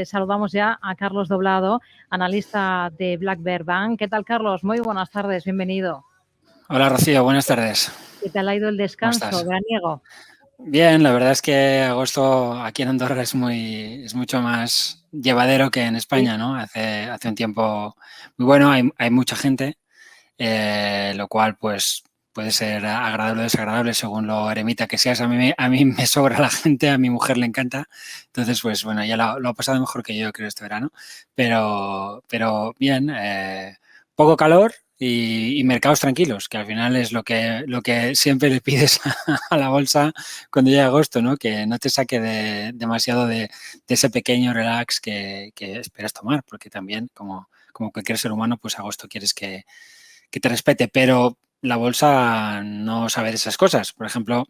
Saludamos ya a Carlos Doblado, analista de Black Bear Bank. ¿Qué tal, Carlos? Muy buenas tardes, bienvenido. Hola, Rocío, buenas tardes. ¿Qué tal ha ido el descanso veraniego? Bien, la verdad es que agosto aquí en Andorra es mucho más llevadero que en España, ¿no? Hace un tiempo muy bueno, hay mucha gente, lo cual pues puede ser agradable o desagradable según lo eremita que seas. A mí me sobra la gente, a mi mujer le encanta, entonces pues bueno, ya lo ha pasado mejor que yo creo este verano, pero bien, poco calor y mercados tranquilos, que al final es lo que siempre le pides a la bolsa cuando llega agosto, ¿no? Que no te saque demasiado de ese pequeño relax que esperas tomar, porque también, como cualquier ser humano, pues agosto quieres que te respete, pero la bolsa no sabe de esas cosas. Por ejemplo,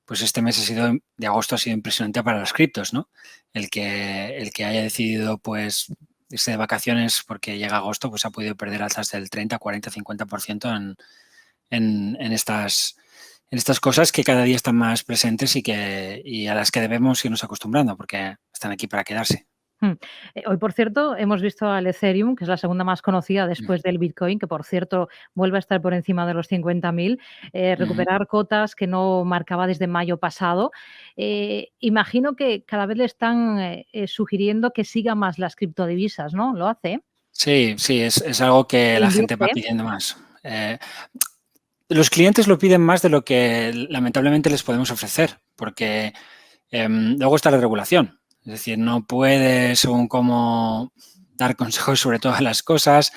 pues este mes de agosto ha sido impresionante para los criptos, ¿no? El que haya decidido, pues, irse de vacaciones porque llega agosto, pues ha podido perder alzas del 30, 40, 50% en estas cosas que cada día están más presentes y a las que debemos irnos acostumbrando porque están aquí para quedarse. Hoy, por cierto, hemos visto al Ethereum, que es la segunda más conocida después del Bitcoin, que, por cierto, vuelve a estar por encima de los 50.000, recuperar cotas que no marcaba desde mayo pasado. Imagino que cada vez le están sugiriendo que siga más las criptodivisas, ¿no? ¿Lo hace? Sí, es algo que la gente va Invierte. pidiendo más. Los clientes lo piden más de lo que lamentablemente les podemos ofrecer, porque luego está la regulación. Es decir, no puedes según cómo dar consejos sobre todas las cosas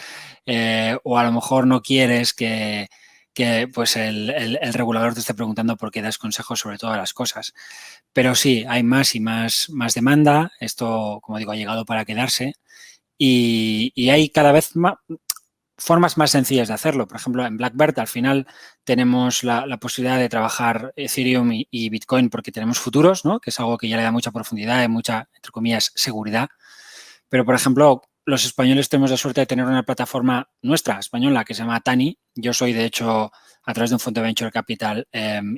o a lo mejor no quieres que pues el regulador te esté preguntando por qué das consejos sobre todas las cosas. Pero sí, hay más y más demanda. Esto, como digo, ha llegado para quedarse y hay cada vez más formas más sencillas de hacerlo. Por ejemplo, en Blackbird al final tenemos la posibilidad de trabajar Ethereum y Bitcoin porque tenemos futuros, ¿no? Que es algo que ya le da mucha profundidad y mucha, entre comillas, seguridad. Pero, por ejemplo, los españoles tenemos la suerte de tener una plataforma nuestra, española, que se llama Tani. Yo soy, de hecho, a través de un fondo de Venture Capital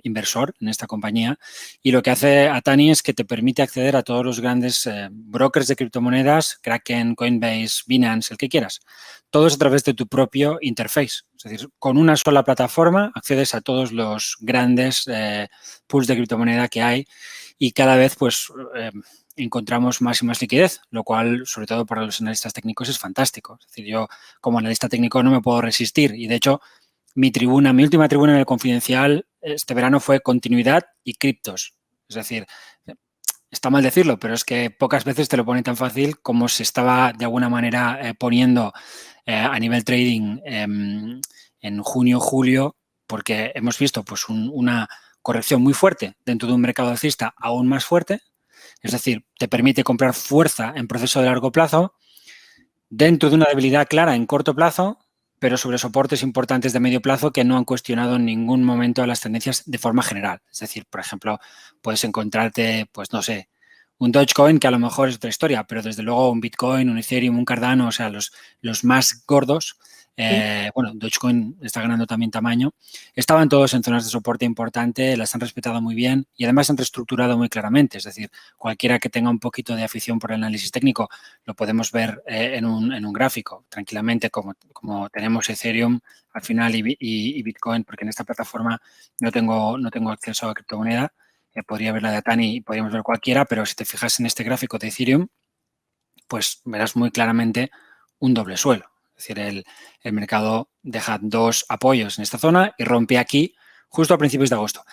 inversor en esta compañía. Y lo que hace Atani es que te permite acceder a todos los grandes brokers de criptomonedas, Kraken, Coinbase, Binance, el que quieras. Todos a través de tu propio interface. Es decir, con una sola plataforma accedes a todos los grandes pools de criptomoneda que hay y cada vez, pues, encontramos más y más liquidez, lo cual, sobre todo para los analistas técnicos, es fantástico. Es decir, yo como analista técnico no me puedo resistir y, de hecho, mi última tribuna en el Confidencial este verano fue continuidad y criptos. Es decir, está mal decirlo, pero es que pocas veces te lo pone tan fácil como se estaba de alguna manera poniendo a nivel trading en junio, julio, porque hemos visto pues una corrección muy fuerte dentro de un mercado alcista aún más fuerte. Es decir, te permite comprar fuerza en proceso de largo plazo dentro de una debilidad clara en corto plazo, pero sobre soportes importantes de medio plazo que no han cuestionado en ningún momento las tendencias de forma general. Es decir, por ejemplo, puedes encontrarte, pues no sé, un Dogecoin que a lo mejor es otra historia, pero desde luego un Bitcoin, un Ethereum, un Cardano, o sea, los más gordos, bueno, Dogecoin está ganando también tamaño, estaban todos en zonas de soporte importante, las han respetado muy bien y además han reestructurado muy claramente. Es decir, cualquiera que tenga un poquito de afición por el análisis técnico lo podemos ver en un gráfico tranquilamente, como tenemos Ethereum al final y Bitcoin, porque en esta plataforma no tengo acceso a criptomoneda. Podría ver la de Atani y podríamos ver cualquiera, pero si te fijas en este gráfico de Ethereum, pues verás muy claramente un doble suelo. Es decir, el mercado deja dos apoyos en esta zona y rompe aquí justo a principios de agosto.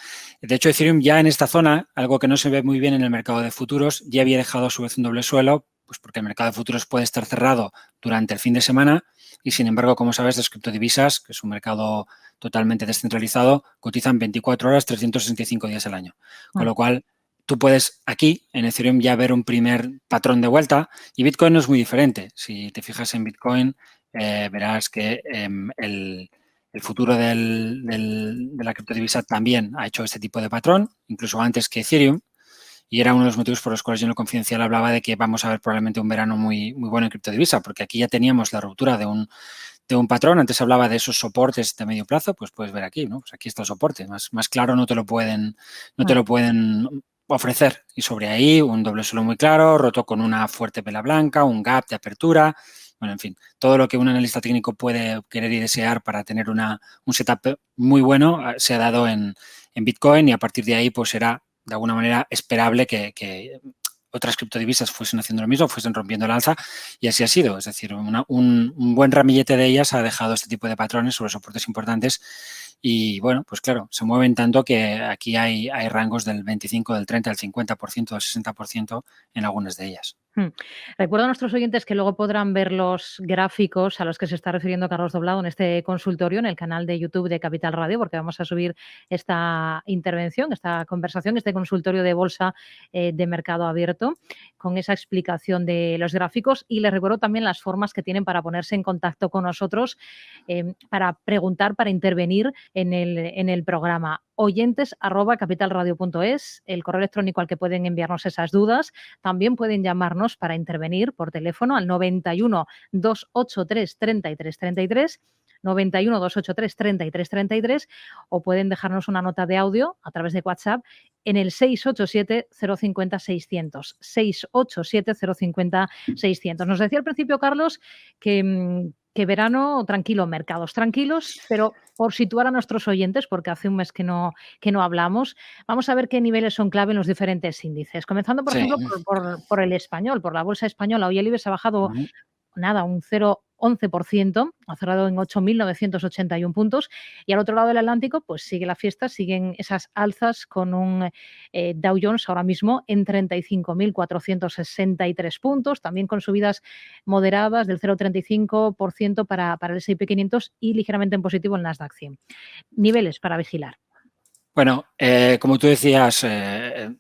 De hecho, Ethereum ya en esta zona, algo que no se ve muy bien en el mercado de futuros, ya había dejado a su vez un doble suelo, pues porque el mercado de futuros puede estar cerrado durante el fin de semana y, sin embargo, como sabes, las criptodivisas, que es un mercado totalmente descentralizado, cotizan 24 horas, 365 días al año. Con lo cual, tú puedes aquí, en Ethereum, ya ver un primer patrón de vuelta y Bitcoin no es muy diferente. Si te fijas en Bitcoin, verás que el futuro de la criptodivisa también ha hecho este tipo de patrón, incluso antes que Ethereum, y era uno de los motivos por los cuales yo en lo confidencial hablaba de que vamos a ver probablemente un verano muy, muy bueno en criptodivisa, porque aquí ya teníamos la ruptura de un patrón. Antes hablaba de esos soportes de medio plazo, pues puedes ver aquí, ¿no? Pues aquí está el soporte. Más claro no te lo pueden, ofrecer. Y sobre ahí un doble suelo muy claro, roto con una fuerte vela blanca, un gap de apertura. Bueno, en fin, todo lo que un analista técnico puede querer y desear para tener un setup muy bueno se ha dado en Bitcoin, y a partir de ahí pues será de alguna manera esperable que otras criptodivisas fuesen haciendo lo mismo, fuesen rompiendo el alza, y así ha sido. Es decir, un buen ramillete de ellas ha dejado este tipo de patrones sobre soportes importantes y, bueno, pues claro, se mueven tanto que aquí hay rangos del 25, del 30, del 50%, del 60% en algunas de ellas. Recuerdo a nuestros oyentes que luego podrán ver los gráficos a los que se está refiriendo Carlos Doblado en este consultorio, en el canal de YouTube de Capital Radio, porque vamos a subir esta intervención, esta conversación, este consultorio de bolsa de mercado abierto, con esa explicación de los gráficos. Y les recuerdo también las formas que tienen para ponerse en contacto con nosotros, para preguntar, para intervenir en el programa. oyentes@capitalradio.es, el correo electrónico al que pueden enviarnos esas dudas. También pueden llamarnos para intervenir por teléfono al 91 283 33 33, 91 283 33 33, o pueden dejarnos una nota de audio a través de WhatsApp en el 687 050 600. 687 050 600. Nos decía al principio, Carlos, que verano tranquilo, mercados tranquilos, pero por situar a nuestros oyentes, porque hace un mes que no hablamos, vamos a ver qué niveles son clave en los diferentes índices. Comenzando, por Sí. ejemplo, por el español, por la bolsa española. Hoy el IBEX ha bajado nada, un 0,11%, ha cerrado en 8.981 puntos. Y al otro lado del Atlántico, pues sigue la fiesta, siguen esas alzas con un Dow Jones ahora mismo en 35.463 puntos, también con subidas moderadas del 0,35% para el S&P 500 y ligeramente en positivo el Nasdaq 100. Niveles para vigilar. Bueno, como tú decías,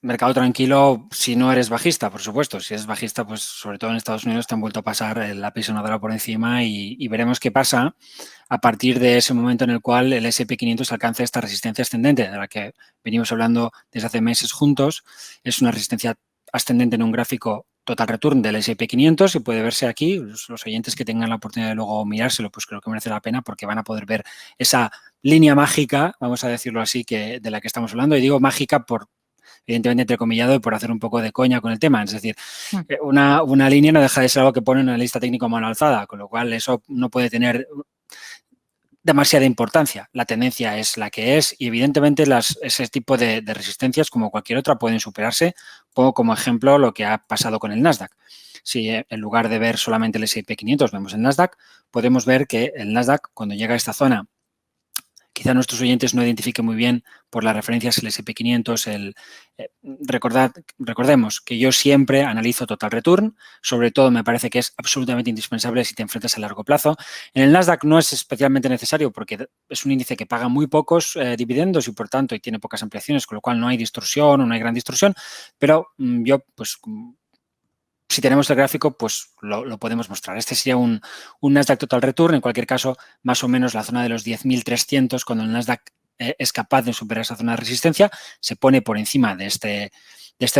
mercado tranquilo si no eres bajista, por supuesto. Si eres bajista, pues sobre todo en Estados Unidos te han vuelto a pasar la pisonadora por encima y veremos qué pasa a partir de ese momento en el cual el S&P 500 alcanza esta resistencia ascendente, de la que venimos hablando desde hace meses juntos. Es una resistencia ascendente en un gráfico total return del S&P 500 y puede verse aquí. Los oyentes que tengan la oportunidad de luego mirárselo, pues creo que merece la pena porque van a poder ver esa línea mágica, vamos a decirlo así, de la que estamos hablando. Y digo mágica por, evidentemente, entrecomillado y por hacer un poco de coña con el tema. Es decir, una línea no deja de ser algo que pone en una lista técnica a mano alzada, con lo cual eso no puede tener demasiada importancia. La tendencia es la que es y, evidentemente, ese tipo de resistencias, como cualquier otra, pueden superarse. Pongo como ejemplo lo que ha pasado con el Nasdaq. Si en lugar de ver solamente el S&P 500 vemos el Nasdaq, podemos ver que el Nasdaq, cuando llega a esta zona, quizá nuestros oyentes no identifiquen muy bien por las referencias el S&P 500. Recordemos que yo siempre analizo total return, sobre todo me parece que es absolutamente indispensable si te enfrentas a largo plazo. En el Nasdaq no es especialmente necesario porque es un índice que paga muy pocos dividendos y por tanto tiene pocas ampliaciones, con lo cual no hay distorsión o no hay gran distorsión, pero yo pues si tenemos el gráfico, pues lo podemos mostrar. Este sería un Nasdaq Total Return. En cualquier caso, más o menos la zona de los 10.300, cuando el Nasdaq es capaz de superar esa zona de resistencia, se pone por encima de este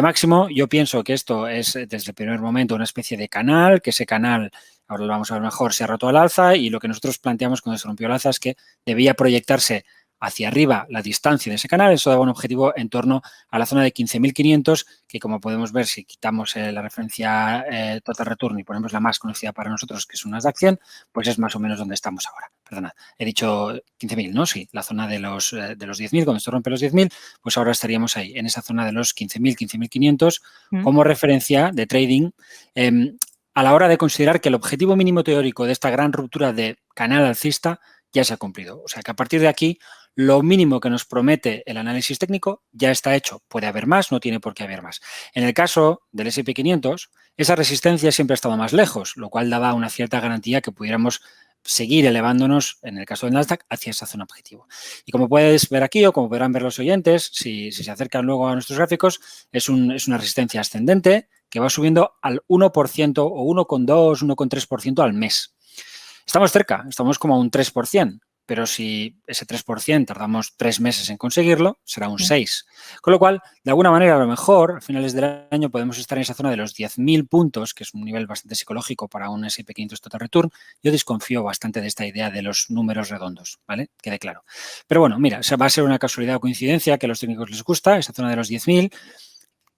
máximo. Yo pienso que esto es, desde el primer momento, una especie de canal, que ese canal, ahora lo vamos a ver mejor, se ha roto al alza, y lo que nosotros planteamos cuando se rompió el alza es que debía proyectarse hacia arriba la distancia de ese canal. Eso daba un objetivo en torno a la zona de 15.500, que, como podemos ver, si quitamos la referencia Total Return y ponemos la más conocida para nosotros, que es un Nasdaq 100, pues es más o menos donde estamos ahora. Perdona, he dicho 15.000, ¿no? Sí, la zona de los 10.000, cuando esto rompe los 10.000, pues ahora estaríamos ahí, en esa zona de los 15.000, 15.500, como referencia de trading, a la hora de considerar que el objetivo mínimo teórico de esta gran ruptura de canal alcista ya se ha cumplido. O sea, que a partir de aquí, lo mínimo que nos promete el análisis técnico ya está hecho. Puede haber más, no tiene por qué haber más. En el caso del S&P 500, esa resistencia siempre ha estado más lejos, lo cual daba una cierta garantía que pudiéramos seguir elevándonos, en el caso del Nasdaq, hacia esa zona objetivo. Y como puedes ver aquí, o como podrán ver los oyentes, si se acercan luego a nuestros gráficos, es una resistencia ascendente que va subiendo al 1% o 1,2, 1,3% al mes. Estamos cerca, estamos como a un 3%, pero si ese 3% tardamos 3 meses en conseguirlo, será un 6%. Con lo cual, de alguna manera, a lo mejor, a finales del año podemos estar en esa zona de los 10.000 puntos, que es un nivel bastante psicológico para un S&P 500 Total Return. Yo desconfío bastante de esta idea de los números redondos, ¿vale? Quede claro. Pero bueno, mira, va a ser una casualidad o coincidencia que a los técnicos les gusta, esa zona de los 10.000.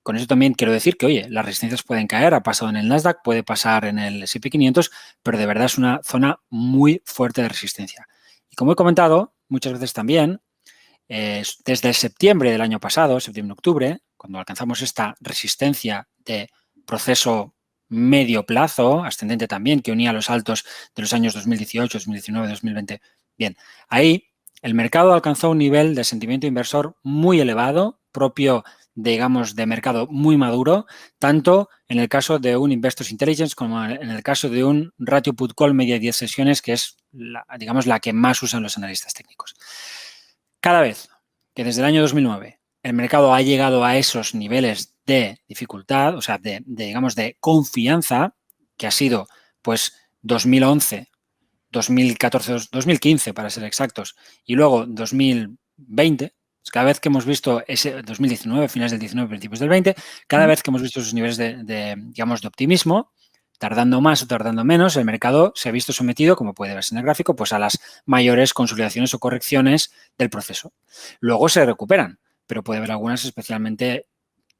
con eso también quiero decir que, oye, las resistencias pueden caer, ha pasado en el Nasdaq, puede pasar en el S&P 500, pero de verdad es una zona muy fuerte de resistencia. Y como he comentado muchas veces también, desde septiembre del año pasado, septiembre-octubre, cuando alcanzamos esta resistencia de proceso medio plazo, ascendente también, que unía los altos de los años 2018, 2019, 2020, bien, ahí el mercado alcanzó un nivel de sentimiento inversor muy elevado, propio, digamos, de mercado muy maduro, tanto en el caso de un Investors Intelligence como en el caso de un ratio put call media 10 sesiones, que es, digamos, la que más usan los analistas técnicos. Cada vez que desde el año 2009 el mercado ha llegado a esos niveles de dificultad, o sea, digamos, de confianza, que ha sido, pues, 2011, 2014, 2015 para ser exactos, y luego 2020, pues cada vez que hemos visto ese 2019, finales del 19, principios del 20, cada vez que hemos visto esos niveles digamos, de optimismo, tardando más o tardando menos, el mercado se ha visto sometido, como puede verse en el gráfico, pues a las mayores consolidaciones o correcciones del proceso. Luego se recuperan, pero puede haber algunas especialmente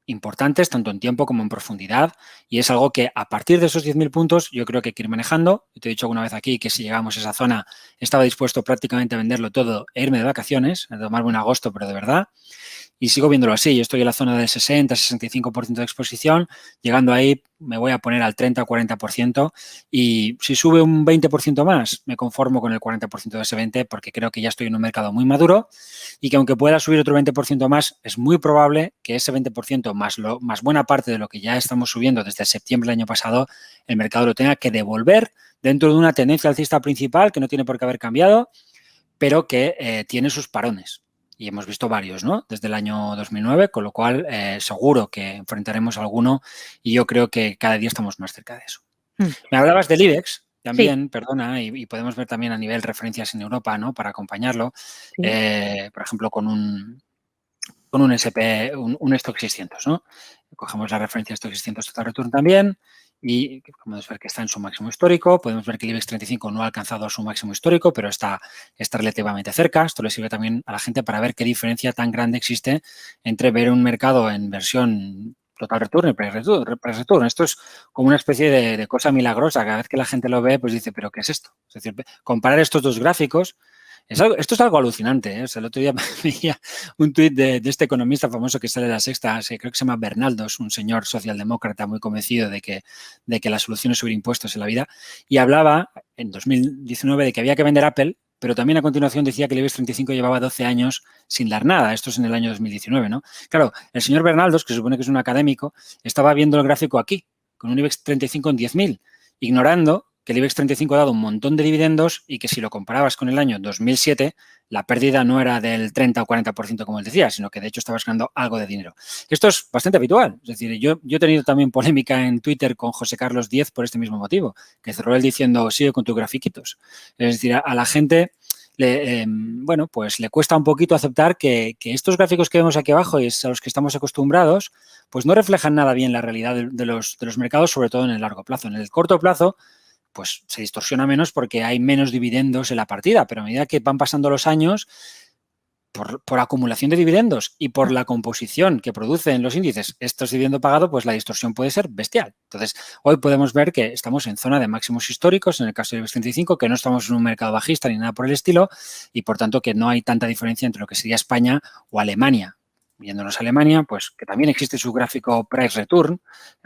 importantes, tanto en tiempo como en profundidad, y es algo que a partir de esos 10.000 puntos yo creo que hay que ir manejando. Yo te he dicho alguna vez aquí que si llegamos a esa zona estaba dispuesto prácticamente a venderlo todo e irme de vacaciones, a tomarme un agosto, pero de verdad. Y sigo viéndolo así. Yo estoy en la zona del 60-65% de exposición. Llegando ahí me voy a poner al 30-40% y si sube un 20% más, me conformo con el 40% de ese 20% porque creo que ya estoy en un mercado muy maduro y que aunque pueda subir otro 20% más, es muy probable que ese 20% más buena parte de lo que ya estamos subiendo desde septiembre del año pasado, el mercado lo tenga que devolver dentro de una tendencia alcista principal que no tiene por qué haber cambiado, pero que tiene sus parones. Y hemos visto varios, ¿no? Desde el año 2009, con lo cual seguro que enfrentaremos alguno y yo creo que cada día estamos más cerca de eso. Me hablabas del IBEX también, Sí. Perdona, y podemos ver también a nivel referencias en Europa, ¿no? Para acompañarlo, Sí. por ejemplo, con un SP, un Stock 600, ¿no? Cogemos la referencia Stock 600 Total Return también y podemos ver que está en su máximo histórico. Podemos ver que el IBEX 35 no ha alcanzado su máximo histórico, pero está relativamente cerca. Esto le sirve también a la gente para ver qué diferencia tan grande existe entre ver un mercado en versión Total Return y Price Return. Esto es como una especie de cosa milagrosa. Cada vez que la gente lo ve, pues dice, ¿pero qué es esto? Es decir, comparar estos dos gráficos. Esto es algo alucinante. O sea, el otro día veía un tuit de este economista famoso que sale de La Sexta, creo que se llama Bernaldos, un señor socialdemócrata muy convencido de que la solución es subir impuestos en la vida, y hablaba en 2019 de que había que vender Apple, pero también a continuación decía que el IBEX 35 llevaba 12 años sin dar nada. Esto es en el año 2019, ¿no? Claro, el señor Bernaldos, que se supone que es un académico, estaba viendo el gráfico aquí, con un IBEX 35 en 10.000, ignorando que el IBEX 35 ha dado un montón de dividendos y que si lo comparabas con el año 2007, la pérdida no era del 30 o 40% como él decía, sino que de hecho estabas ganando algo de dinero. Esto es bastante habitual. Es decir, yo he tenido también polémica en Twitter con José Carlos Díez por este mismo motivo, que cerró él diciendo, sigue con tus grafiquitos. Es decir, a la gente bueno, pues le cuesta un poquito aceptar que estos gráficos que vemos aquí abajo y a los que estamos acostumbrados, pues no reflejan nada bien la realidad de los mercados, sobre todo en el largo plazo. En el corto plazo, pues se distorsiona menos porque hay menos dividendos en la partida, pero a medida que van pasando los años, por acumulación de dividendos y por la composición que producen los índices estos dividendos pagados, pues la distorsión puede ser bestial. Entonces, hoy podemos ver que estamos en zona de máximos históricos, en el caso del IBEX 35, que no estamos en un mercado bajista ni nada por el estilo, y por tanto que no hay tanta diferencia entre lo que sería España o Alemania. Viéndonos a Alemania, pues que también existe su gráfico price return,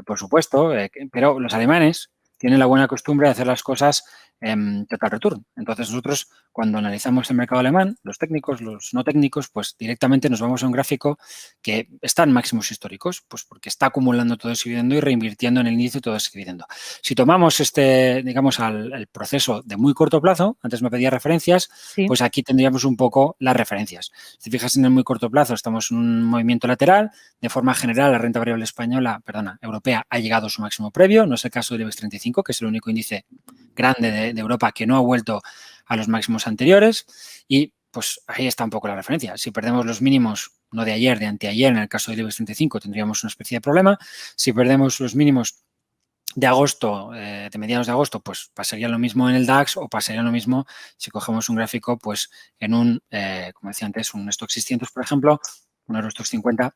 por supuesto, pero los alemanes tienen la buena costumbre de hacer las cosas en total return. Entonces nosotros, cuando analizamos el mercado alemán, los técnicos, los no técnicos, pues directamente nos vamos a un gráfico que está en máximos históricos, pues porque está acumulando todo ese dividendo y reinvirtiendo en el índice todo ese dividendo. Si tomamos digamos, el proceso de muy corto plazo, antes me pedía referencias, Sí. pues aquí tendríamos un poco las referencias. Si fijas en el muy corto plazo, estamos en un movimiento lateral. De forma general, la renta variable europea ha llegado a su máximo previo. No es el caso del IBEX 35, que es el único índice grande de Europa que no ha vuelto a los máximos anteriores y pues ahí está un poco la referencia. Si perdemos los mínimos, no de ayer, de anteayer, en el caso del IBEX 35 tendríamos una especie de problema. Si perdemos los mínimos de agosto, de mediados de agosto, pues pasaría lo mismo en el DAX o pasaría lo mismo si cogemos un gráfico pues en un, como decía antes, un Stock 600, por ejemplo, un Eurostock 50,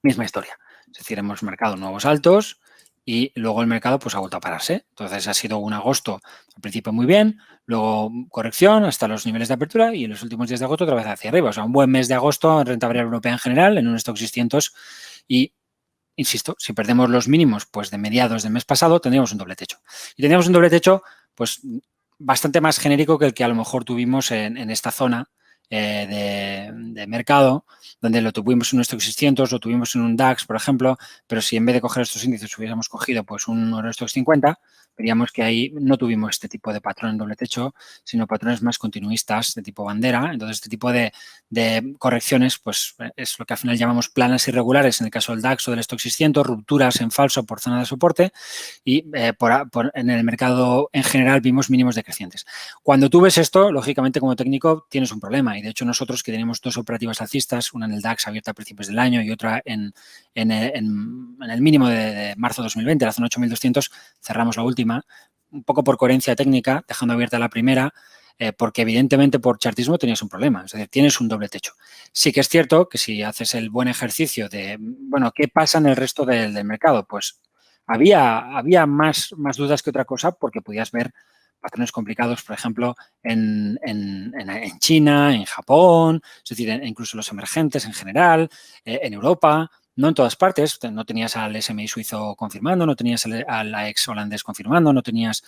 misma historia. Es decir, hemos marcado nuevos altos y luego el mercado pues ha vuelto a pararse. Entonces ha sido un agosto al principio muy bien, luego corrección hasta los niveles de apertura y en los últimos días de agosto otra vez hacia arriba. O sea, un buen mes de agosto en renta variable europea en general, en un Stoxx 600 y, insisto, si perdemos los mínimos pues de mediados del mes pasado, tendríamos un doble techo. Y tendríamos un doble techo pues bastante más genérico que el que a lo mejor tuvimos en esta zona de mercado, donde lo tuvimos en un Stoxx 600, lo tuvimos en un DAX, por ejemplo, pero si en vez de coger estos índices hubiéramos cogido pues un Eurostoxx 50, veríamos que ahí no tuvimos este tipo de patrón en doble techo, sino patrones más continuistas de tipo bandera. Entonces, este tipo de correcciones pues es lo que al final llamamos planas irregulares en el caso del DAX o del Stoxx 600, rupturas en falso por zona de soporte y en el mercado en general vimos mínimos decrecientes. Cuando tú ves esto, lógicamente como técnico tienes un problema y de hecho nosotros que tenemos dos operativas alcistas, una en el DAX abierta a principios del año y otra en el mínimo de marzo de 2020, la zona 8.200, cerramos la última, un poco por coherencia técnica, dejando abierta la primera, porque evidentemente por chartismo tenías un problema, es decir, tienes un doble techo. Sí que es cierto que si haces el buen ejercicio de, bueno, ¿qué pasa en el resto del mercado? Pues había más dudas que otra cosa porque podías ver patrones complicados, por ejemplo, en China, en Japón, es decir, incluso los emergentes en general, en Europa, no en todas partes, no tenías al SMI suizo confirmando, no tenías al AEX holandés confirmando, no tenías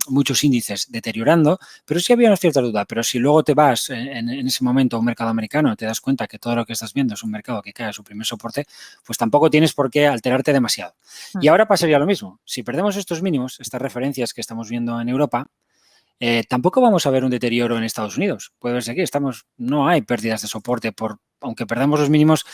muchos índices deteriorando, pero sí había una cierta duda. Pero si luego te vas en ese momento a un mercado americano y te das cuenta que todo lo que estás viendo es un mercado que cae a su primer soporte, pues tampoco tienes por qué alterarte demasiado. Y ahora pasaría lo mismo. Si perdemos estos mínimos, estas referencias que estamos viendo en Europa, tampoco vamos a ver un deterioro en Estados Unidos. Puede verse aquí, no hay pérdidas de soporte, aunque perdamos los mínimos,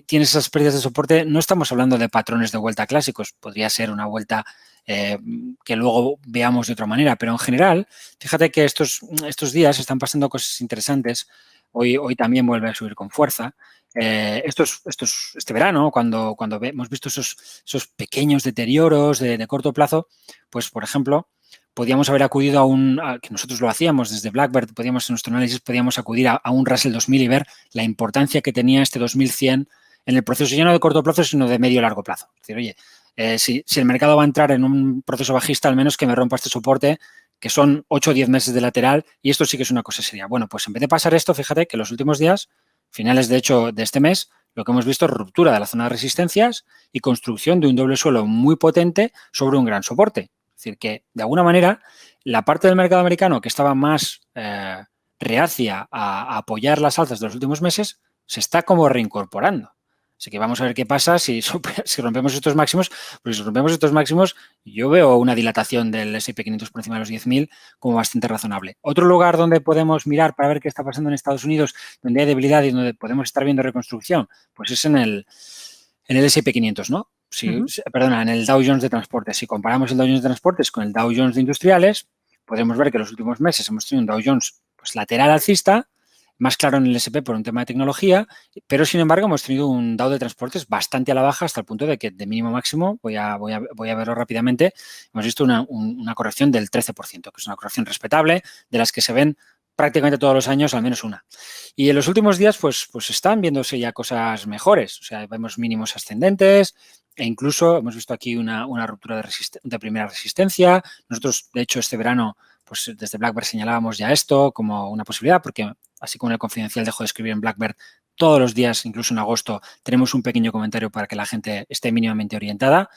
tienes esas pérdidas de soporte, no estamos hablando de patrones de vuelta clásicos, podría ser una vuelta que luego veamos de otra manera, pero en general, fíjate que estos días están pasando cosas interesantes, hoy también vuelve a subir con fuerza. Este verano, cuando hemos visto esos pequeños deterioros de corto plazo, pues, por ejemplo, podíamos haber acudido que nosotros lo hacíamos desde Blackbird, en nuestro análisis podíamos acudir a un Russell 2000 y ver la importancia que tenía este 2100 en el proceso ya no de corto plazo, sino de medio y largo plazo. Es decir, oye, si el mercado va a entrar en un proceso bajista, al menos que me rompa este soporte, que son 8 o 10 meses de lateral, y esto sí que es una cosa seria. Bueno, pues en vez de pasar esto, fíjate que los últimos días, finales de hecho de este mes, lo que hemos visto es ruptura de la zona de resistencias y construcción de un doble suelo muy potente sobre un gran soporte. Es decir, que de alguna manera la parte del mercado americano que estaba más reacia a apoyar las alzas de los últimos meses se está como reincorporando. Así que vamos a ver qué pasa si rompemos estos máximos, porque si rompemos estos máximos yo veo una dilatación del S&P 500 por encima de los 10.000 como bastante razonable. Otro lugar donde podemos mirar para ver qué está pasando en Estados Unidos, donde hay debilidad y donde podemos estar viendo reconstrucción, pues es en el S&P 500, ¿no? Perdona, en el Dow Jones de transportes. Si comparamos el Dow Jones de transportes con el Dow Jones de industriales, podemos ver que en los últimos meses hemos tenido un Dow Jones pues, lateral alcista, más claro en el S&P por un tema de tecnología, pero sin embargo hemos tenido un Dow de transportes bastante a la baja hasta el punto de que de mínimo máximo, voy a verlo rápidamente, hemos visto una corrección del 13%, que es una corrección respetable, de las que se ven prácticamente todos los años al menos una. Y en los últimos días pues están viéndose ya cosas mejores, o sea, vemos mínimos ascendentes e incluso hemos visto aquí una ruptura de primera resistencia. Nosotros, de hecho, este verano, pues desde Blackbird señalábamos ya esto como una posibilidad, porque así como en el Confidencial dejo de escribir en Blackbird, todos los días, incluso en agosto, tenemos un pequeño comentario para que la gente esté mínimamente orientada.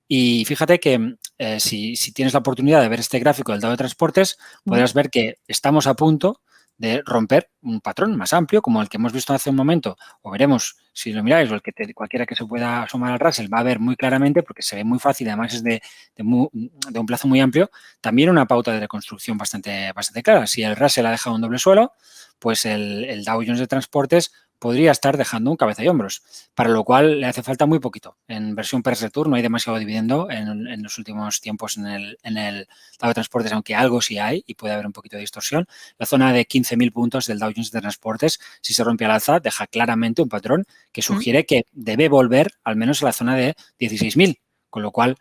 Y fíjate que si tienes la oportunidad de ver este gráfico del Dow de transportes, podrás ver que estamos a punto de romper un patrón más amplio, como el que hemos visto hace un momento, o veremos, si lo miráis, o cualquiera que se pueda asomar al Russell va a ver muy claramente, porque se ve muy fácil, además es de un plazo muy amplio, también una pauta de reconstrucción bastante clara. Si el Russell ha dejado un doble suelo, pues el Dow Jones de transportes podría estar dejando un cabeza y hombros, para lo cual le hace falta muy poquito. En versión PERS Return no hay demasiado dividendo en los últimos tiempos en el Dow de transportes, aunque algo sí hay y puede haber un poquito de distorsión. La zona de 15.000 puntos del Dow Jones de transportes, si se rompe al alza, deja claramente un patrón que sugiere que debe volver al menos a la zona de 16.000, con lo cual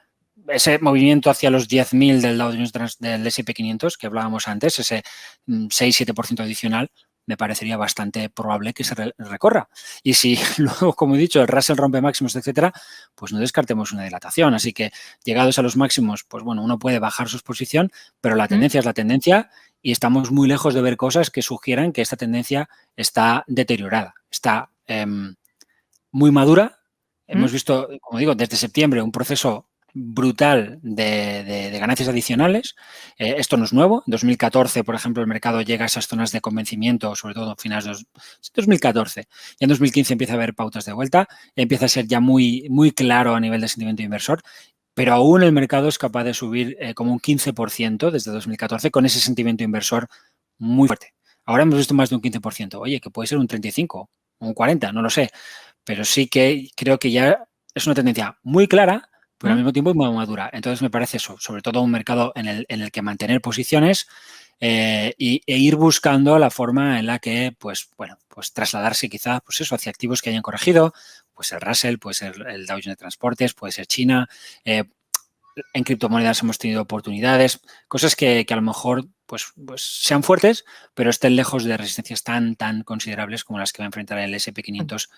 ese movimiento hacia los 10.000 del Dow Jones del S&P 500 que hablábamos antes, ese 6-7% adicional, me parecería bastante probable que se recorra. Y si luego, como he dicho, el Russell rompe máximos, etcétera, pues no descartemos una dilatación. Así que llegados a los máximos, pues bueno, uno puede bajar su exposición, pero la tendencia es la tendencia y estamos muy lejos de ver cosas que sugieran que esta tendencia está deteriorada, está muy madura. Hemos visto, como digo, desde septiembre un proceso brutal de ganancias adicionales. Esto no es nuevo. En 2014, por ejemplo, el mercado llega a esas zonas de convencimiento, sobre todo a finales de 2014. Y en 2015 empieza a haber pautas de vuelta, empieza a ser ya muy, muy claro a nivel de sentimiento inversor, pero aún el mercado es capaz de subir como un 15% desde 2014 con ese sentimiento inversor muy fuerte. Ahora hemos visto más de un 15%. Oye, que puede ser un 35% o un 40%, no lo sé. Pero sí que creo que ya es una tendencia muy clara, pero al mismo tiempo muy madura. Entonces me parece eso, sobre todo un mercado en el que mantener posiciones e ir buscando la forma en la que, pues trasladarse quizá, pues eso, hacia activos que hayan corregido, pues el Russell, puede ser el Dow Jones de Transportes, puede ser China. En criptomonedas hemos tenido oportunidades, cosas que a lo mejor pues sean fuertes, pero estén lejos de resistencias tan considerables como las que va a enfrentar el S&P 500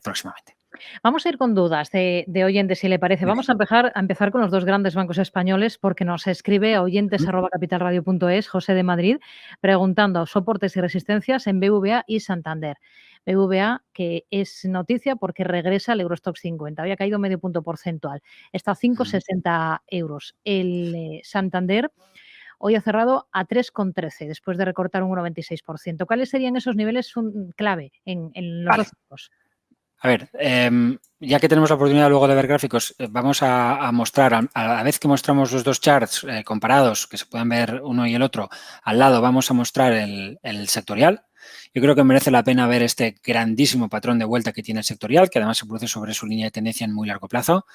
próximamente. Vamos a ir con dudas de oyentes, si le parece. Vamos a empezar con los dos grandes bancos españoles, porque nos escribe a oyentes@capitalradio.es, José de Madrid, preguntando soportes y resistencias en BVA y Santander. BVA, que es noticia porque regresa al Eurostoxx 50, había caído medio punto porcentual, está a 5,60 euros. El Santander hoy ha cerrado a 3,13 después de recortar un 1,26%. ¿Cuáles serían esos niveles clave en los dos bancos? A ver, ya que tenemos la oportunidad luego de ver gráficos, vamos a mostrar, a la vez que mostramos los dos charts comparados, que se pueden ver uno y el otro, al lado vamos a mostrar el sectorial. Yo creo que merece la pena ver este grandísimo patrón de vuelta que tiene el sectorial, que además se produce sobre su línea de tendencia en muy largo plazo.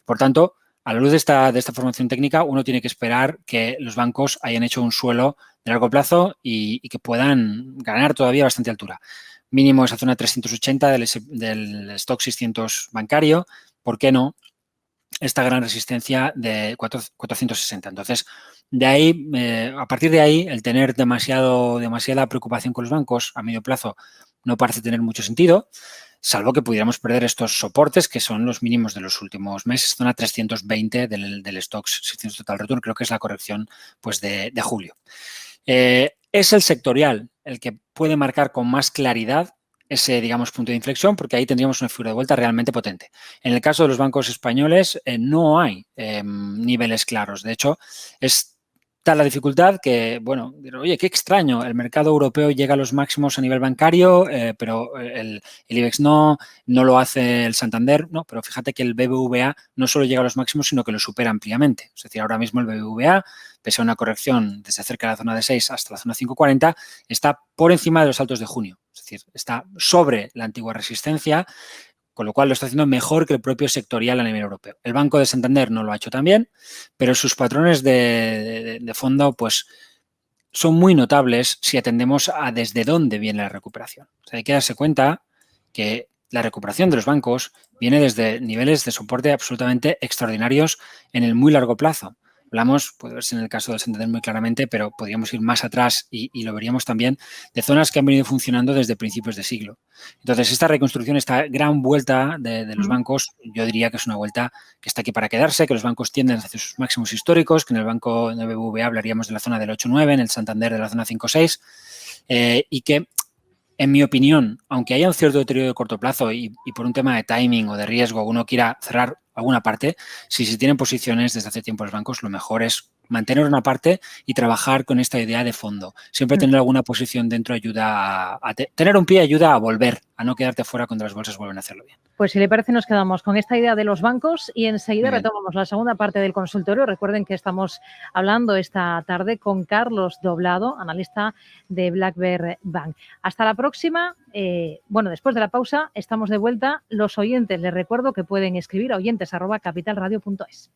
Por tanto, a la luz de esta formación técnica, uno tiene que esperar que los bancos hayan hecho un suelo de largo plazo y que puedan ganar todavía bastante altura. Mínimo esa zona 380 del stock 600 bancario. ¿Por qué no esta gran resistencia de 460? Entonces, de ahí, a partir de ahí, el tener demasiada preocupación con los bancos a medio plazo no parece tener mucho sentido, salvo que pudiéramos perder estos soportes, que son los mínimos de los últimos meses, zona 320 del stock 600 total return, creo que es la corrección pues, de julio. Es el sectorial el que puede marcar con más claridad ese, digamos, punto de inflexión, porque ahí tendríamos una figura de vuelta realmente potente. En el caso de los bancos españoles no hay niveles claros. De hecho, es tal la dificultad que, bueno, oye, qué extraño, el mercado europeo llega a los máximos a nivel bancario, pero el IBEX no lo hace el Santander, no, pero fíjate que el BBVA no solo llega a los máximos, sino que lo supera ampliamente. Es decir, ahora mismo el BBVA, pese a una corrección desde cerca de la zona de 6 hasta la zona 5,40, está por encima de los altos de junio. Es decir, está sobre la antigua resistencia, con lo cual lo está haciendo mejor que el propio sectorial a nivel europeo. El Banco de Santander no lo ha hecho tan bien, pero sus patrones de fondo pues, son muy notables si atendemos a desde dónde viene la recuperación. O sea, hay que darse cuenta que la recuperación de los bancos viene desde niveles de soporte absolutamente extraordinarios en el muy largo plazo. Hablamos, puede verse en el caso del Santander muy claramente, pero podríamos ir más atrás y lo veríamos también de zonas que han venido funcionando desde principios de siglo. Entonces, esta reconstrucción, esta gran vuelta de los bancos, yo diría que es una vuelta que está aquí para quedarse, que los bancos tienden hacia sus máximos históricos, que en el banco de BBVA hablaríamos de la zona del 8,9, en el Santander de la zona 5,6, y que, en mi opinión, aunque haya un cierto deterioro de corto plazo y por un tema de timing o de riesgo uno quiera cerrar alguna parte, si se tienen posiciones desde hace tiempo los bancos, lo mejor es mantener una parte y trabajar con esta idea de fondo. Siempre tener alguna posición dentro ayuda a tener un pie ayuda a volver, a no quedarte fuera cuando las bolsas vuelven a hacerlo bien. Pues si le parece nos quedamos con esta idea de los bancos y enseguida retomamos la segunda parte del consultorio. Recuerden que estamos hablando esta tarde con Carlos Doblado, analista de Black Bear Bank. Hasta la próxima. Después de la pausa estamos de vuelta. Los oyentes, les recuerdo que pueden escribir a oyentes@capitalradio.es.